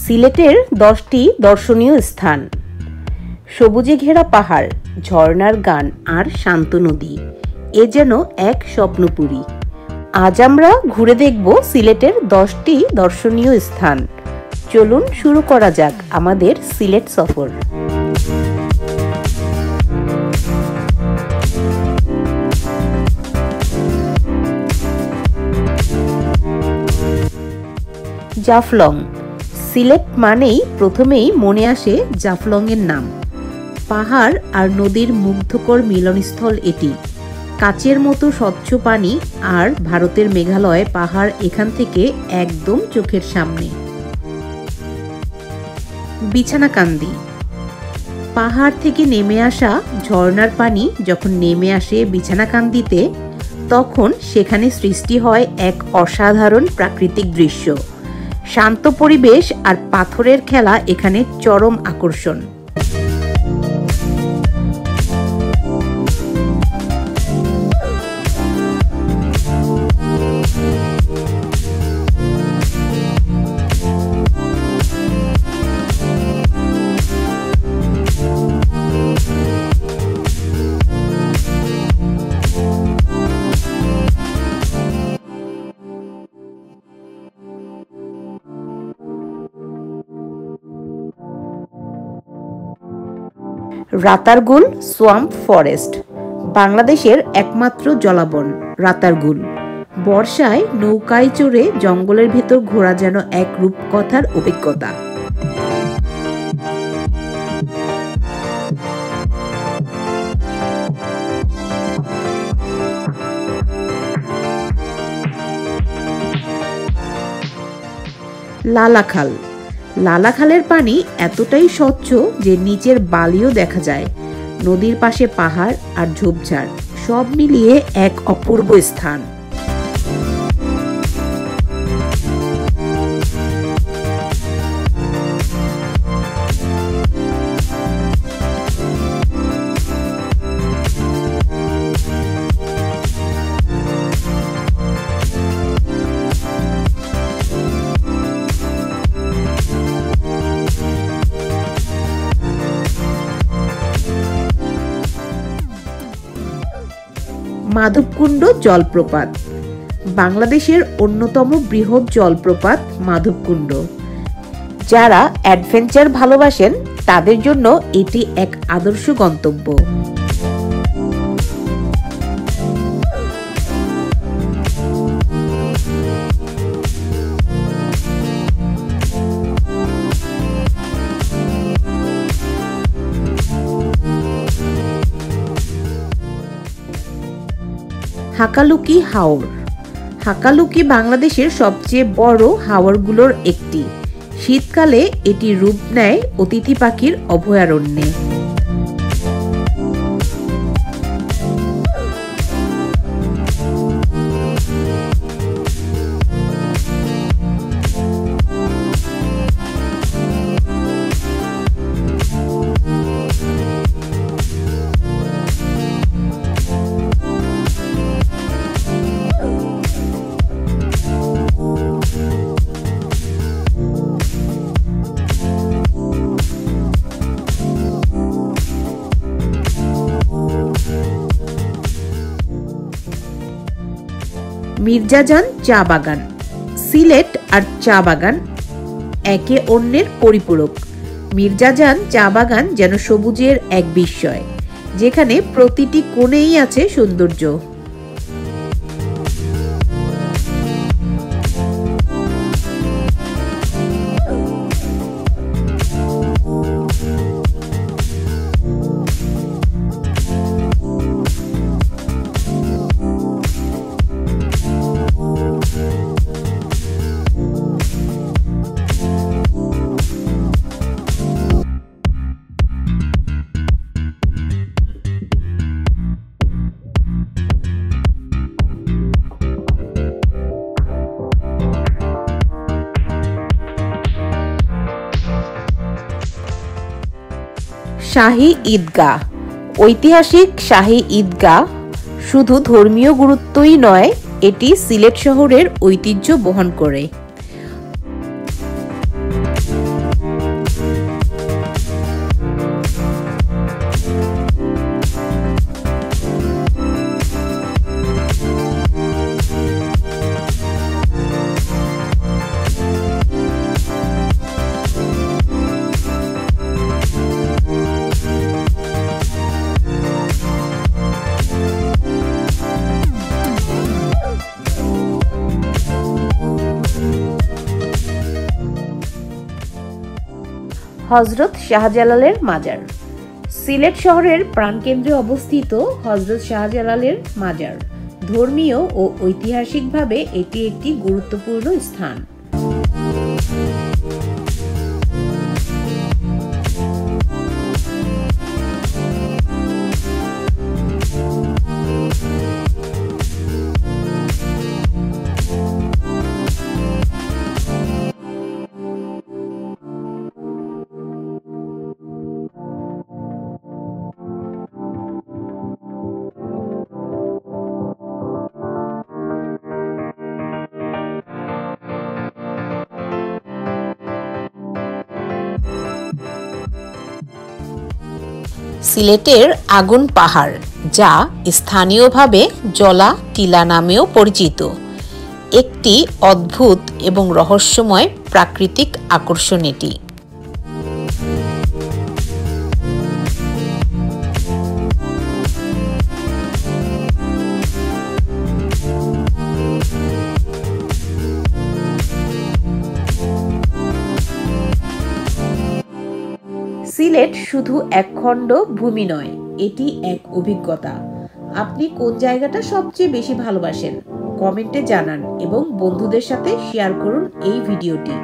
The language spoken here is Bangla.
সিলেটের 10টি দর্শনীয় স্থান। সবুজে ঘেরা পাহাড়, ঝর্ণার গান আর শান্ত নদী, এ যেন এক স্বপ্নপুরী। আজ আমরা ঘুরে দেখব সিলেটের 10টি দর্শনীয় স্থান। চলুন শুরু করা যাক আমাদের সিলেট সফর। জাফলং। সিলেট মানেই প্রথমেই মনে আসে জাফলংয়ের নাম। পাহাড় আর নদীর মুগ্ধকর মিলনস্থল এটি। কাচের মতো স্বচ্ছ পানি আর ভারতের মেঘালয় পাহাড় এখান থেকে একদম চোখের সামনে। বিছানাকান্দি। পাহাড় থেকে নেমে আসা ঝর্ণার পানি যখন নেমে আসে বিছানাকান্দিতে, তখন সেখানে সৃষ্টি হয় এক অসাধারণ প্রাকৃতিক দৃশ্য। শান্ত পরিবেশ আর পাথরের খেলা এখানে চরম আকর্ষণ। Ratargul swamp forest. বাংলাদেশের একমাত্র জলাবন রাতারগুল। বর্ষায় নৌকায় চড়ে জঙ্গলের ভেতর ঘোরা যেন এক রূপকথার অভিজ্ঞতা। লালাখাল। লালাখালের পানি এতটাই স্বচ্ছ যে নিচের বালিও দেখা যায়। নদীর পাশে পাহাড় আর ঝোপঝাড়, সব মিলিয়ে এক অপূর্ব স্থান। মাধবকুণ্ড জলপ্রপাত। বাংলাদেশের অন্যতম বৃহৎ জলপ্রপাত মাধবকুণ্ড। যারা অ্যাডভেঞ্চার ভালোবাসেন তাদের জন্য এটি এক আদর্শ গন্তব্য। হাকালুকি হাওর। হাকালুকি বাংলাদেশের সবচেয়ে বড় হাওরগুলোর একটি। শীতকালে এটি রূপ নেয় অতিথি পাখির অভয়ারণ্যে। মির্জাজান চা বাগান। সিলেট আর চা বাগান একে অন্যের পরিপূরক। মির্জাজান চা বাগান যেন সবুজের এক বিস্ময়, যেখানে প্রতিটি কোণেই আছে সৌন্দর্য। শাহী ঈদগাহ। ঐতিহাসিক শাহী ঈদগাহ শুধু ধর্মীয় গুরুত্বই নয়, এটি সিলেট শহরের ঐতিহ্য বহন করে। হযরত শাহজালালের মাজার। সিলেট শহরের প্রাণকেন্দ্রে অবস্থিত হযরত শাহজালালের মাজার ধর্মীয় ও ঐতিহাসিকভাবে এটি একটি গুরুত্বপূর্ণ স্থান। সিলেটের আগুন পাহাড়, যা স্থানীয়ভাবে জলা টিলা নামেও পরিচিত, একটি অদ্ভুত এবং রহস্যময় প্রাকৃতিক আকর্ষণ এটি। সিলেট শুধু এক খণ্ড ভূমি নয়, এটি এক অভিজ্ঞতা। আপনি কোন জায়গাটা সবচেয়ে বেশি ভালোবাসেন? কমেন্টে জানান এবং বন্ধুদের সাথে শেয়ার করুন এই ভিডিওটি।